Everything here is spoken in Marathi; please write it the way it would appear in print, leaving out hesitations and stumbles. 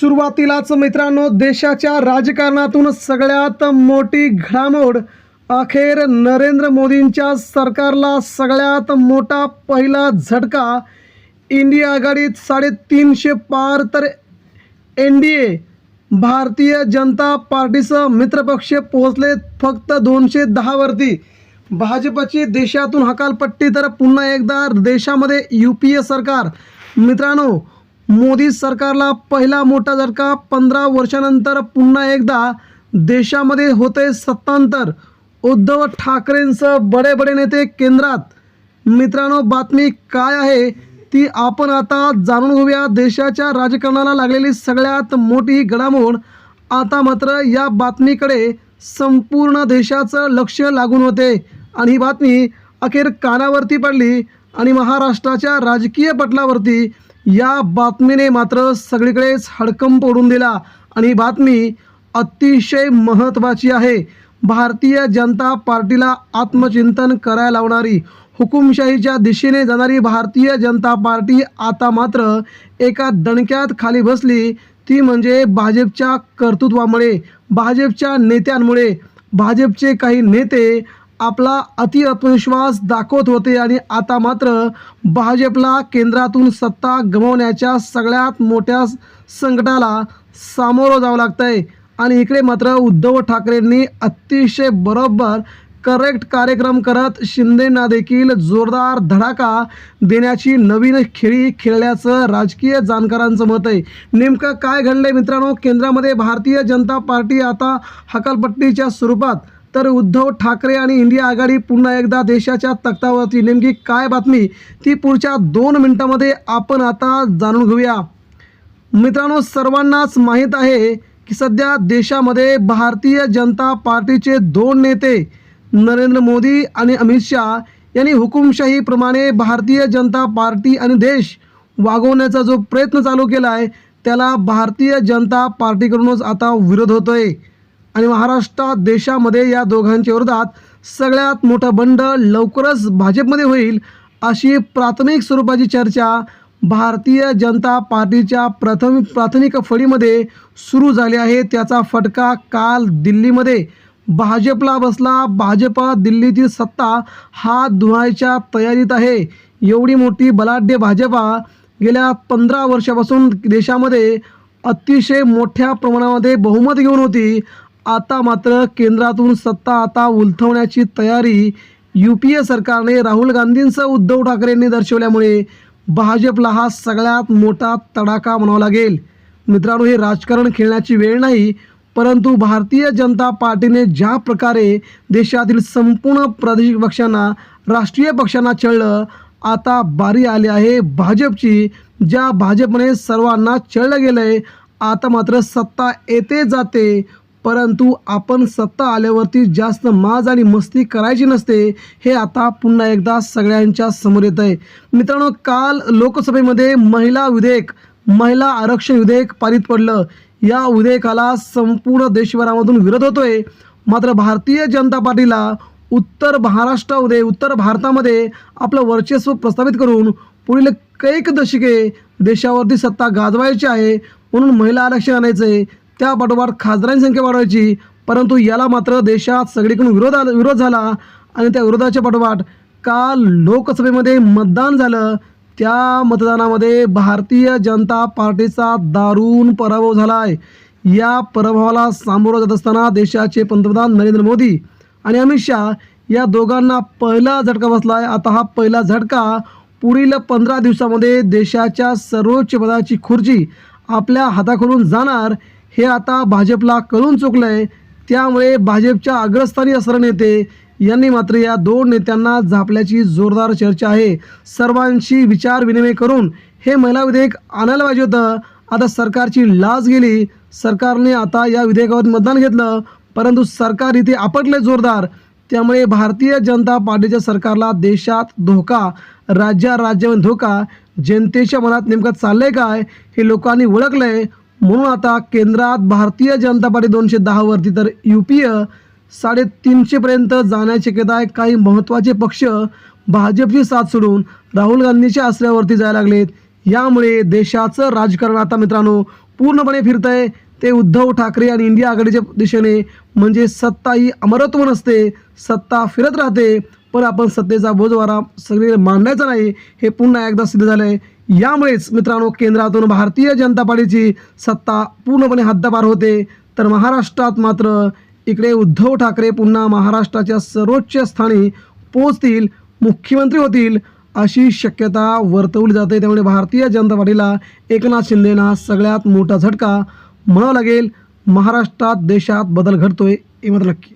सुरुवातीलाच मित्रांनो, देशाच्या राजकारणातून सगळ्यात मोठी घडामोड, अखेर नरेंद्र मोदींच्या सरकारला सगळ्यात मोठा पहिला झटका. इंडिया आघाडीत 350 पार तर NDA भारतीय जनता पार्टीसह मित्रपक्ष पोहोचले फक्त 210 वरती. भाजपची देशातून हकालपट्टी तर पुन्हा एकदा देशामध्ये UPA सरकार. मित्रांनो, मोदी सरकारला पहिला मोठा झटका. 15 वर्षानंतर पुन्हा एकदा देशामध्ये होते सत्तांतर. उद्धव ठाकरेंसह बडे बडे नेते केंद्रात. मित्रांनो, बातमी काय आहे ती आपण आता जाणून घेऊया. देशाच्या राजकारणाला लागलेली सगळ्यात मोठी घडामोड. आता मात्र या बातमीकडे संपूर्ण देशाचं लक्ष लागून होते आणि ही बातमी अखेर कानावरती पडली आणि महाराष्ट्राच्या राजकीय पटलावरती या बातमीने मात्र सगळीकडेच हडकंप उडून दिला. आणि ही बातमी अतिशय महत्त्वाची आहे. भारतीय जनता पार्टीला आत्मचिंतन करायला लावणारी, हुकुमशाहीच्या दिशेने जाणारी भारतीय जनता पार्टी आता मात्र एका दणक्यात खाली बसली. ती म्हणजे भाजपच्या कर्तृत्वामुळे, भाजपच्या नेत्यांमुळे. भाजपचे काही नेते आपला आत्मविश्वास दाखवत होते आणि आता मात्र भाजपला केंद्रातून सत्ता गमावण्याच्या सगळ्यात मोठ्या संकटाला सामोरं जावं लागतं आहे. आणि इकडे मात्र उद्धव ठाकरेंनी अतिशय बरोबर करेक्ट कार्यक्रम करत शिंदेंना देखील जोरदार धडाका देण्याची नवीन खेळी खेळल्याचं राजकीय जाणकारांचं मत आहे. नेमकं काय घडलंय मित्रांनो? केंद्रामध्ये भारतीय जनता पार्टी आता हकालपट्टीच्या स्वरूपात, तर उद्धव ठाकरे आणि इंडिया आघाडी पुन्हा एकदा देशाच्या तख्तावरती. नेमकी काय बातमी ती पुढच्या 2 मिनिटांमध्ये आपण आता जाणून घेऊया. मित्रांनो, सर्वांनाच माहीत आहे की सध्या देशामध्ये भारतीय जनता पार्टीचे 2 नेते नरेंद्र मोदी आणि अमित शहा यांनी हुकुमशाहीप्रमाणे भारतीय जनता पार्टी आणि देश वागवण्याचा जो प्रयत्न चालू केला आहे त्याला भारतीय जनता पार्टीकडूनच आता विरोध होतो आहे. आणि महाराष्ट्रात देशामध्ये या दोघांच्या विरोधात सगळ्यात मोठा बंड लवकरच भाजपमध्ये होईल अशी प्राथमिक स्वरूपाची चर्चा भारतीय जनता पार्टीच्या प्राथमिक फळीमध्ये सुरू झाली आहे. त्याचा फटका काल दिल्लीमध्ये भाजपला बसला. भाजप दिल्लीतील सत्ता हात धुवायच्या तयारीत आहे. एवढी मोठी बलाढ्य भाजपा गेल्या 15 वर्षापासून देशामध्ये अतिशय मोठ्या प्रमाणामध्ये बहुमत घेऊन होती. आता मात्र केंद्रातून सत्ता आता उलथवण्याची तयारी UPA सरकारने राहुल गांधींसह उद्धव ठाकरेंनी दर्शवल्यामुळे भाजपला हा सगळ्यात मोठा तडाखा म्हणावा लागेल. मित्रांनो, हे राजकारण खेळण्याची वेळ नाही, परंतु भारतीय जनता पार्टीने ज्या प्रकारे देशातील संपूर्ण प्रादेशिक पक्षांना, राष्ट्रीय पक्षांना छळलं, आता बारी आली आहे भाजपची. ज्या भाजपने सर्वांना छळलं गेलं आहे, आता मात्र सत्ता येते जाते, परंतु आपण सत्ता आल्यावरती जास्त माज आणि मस्ती करायची नसते, हे आता पुन्हा एकदा सगळ्यांच्या समोर येत आहे. मित्रांनो, काल लोकसभेमध्ये महिला आरक्षण विधेयक पारित पडलं. या विधेयकाला संपूर्ण देशभरामधून विरोध होतोय. मात्र भारतीय जनता पार्टीला उत्तर भारतामध्ये आपलं वर्चस्व प्रस्थापित करून पुढील कैक दशके देशावरती सत्ता गाजवायची आहे, म्हणून महिला आरक्षण आणायचं आहे. त्या पाठोपाठ खासदारांची संख्या वाढवायची. परंतु याला मात्र देशात सगळीकडून विरोध झाला आणि त्या विरोधाच्या पाठोपाठ काल लोकसभेमध्ये मतदान झालं. त्या मतदानामध्ये भारतीय जनता पार्टीचा दारुण पराभव झाला आहे. या पराभवाला सामोरं जात असताना देशाचे पंतप्रधान नरेंद्र मोदी आणि अमित शहा या दोघांना पहिला झटका बसला आहे. आता हा पहिला झटका पुढील 15 दिवसामध्ये देशाच्या सर्वोच्च पदाची खुर्ची आपल्या हाताकडून जाणार हे आता भाजपला कळून चुकलं आहे. त्यामुळे भाजपच्या अग्रस्थानी असणारे नेते यांनी मात्र या 2 नेत्यांना झापल्याची जोरदार चर्चा आहे. सर्वांशी विचार विनिमय करून हे महिला विधेयक आणायला पाहिजे होतं. आता सरकारची लाज गेली. सरकारने आता या विधेयकावर मतदान घेतलं, परंतु सरकार इथे आपटले जोरदार. त्यामुळे भारतीय जनता पार्टीच्या सरकारला देशात धोका, राज्यामध्ये धोका. जनतेच्या मनात नेमकं चाललंय काय हे लोकांनी ओळखलं आहे. म्हणून आता केंद्रात भारतीय जनता पार्टी 210 वरती तर UPA 350 पर्यंत जाण्याची शक्यता आहे. काही महत्त्वाचे पक्ष भाजपची साथ सोडून राहुल गांधीच्या आश्रयावरती जायला लागलेत. यामुळे देशाचं राजकारण आता मित्रांनो पूर्णपणे फिरतंय ते उद्धव ठाकरे आणि इंडिया आघाडीच्या दिशेने. म्हणजे सत्ता ही अमरत्व नसते, सत्ता फिरत राहते, पण आपण सत्तेचा बोजवारा सगळे मांडायचा नाही, हे पुन्हा एकदा सिद्ध झालं आहे. यामुळेच मित्रांनो केंद्रातून भारतीय जनता पार्टीची सत्ता पूर्णपणे हद्दपार होते. तर महाराष्ट्रात मात्र इकडे उद्धव ठाकरे पुन्हा महाराष्ट्राच्या सर्वोच्च स्थानी पोहोचतील, मुख्यमंत्री होतील अशी शक्यता वर्तवली जाते. त्यामुळे भारतीय जनता पार्टीला एकनाथ शिंदेना सगळ्यात मोठा झटका म्हणावा लागेल. महाराष्ट्रात देशात बदल घडतोय हे मात्र नक्की.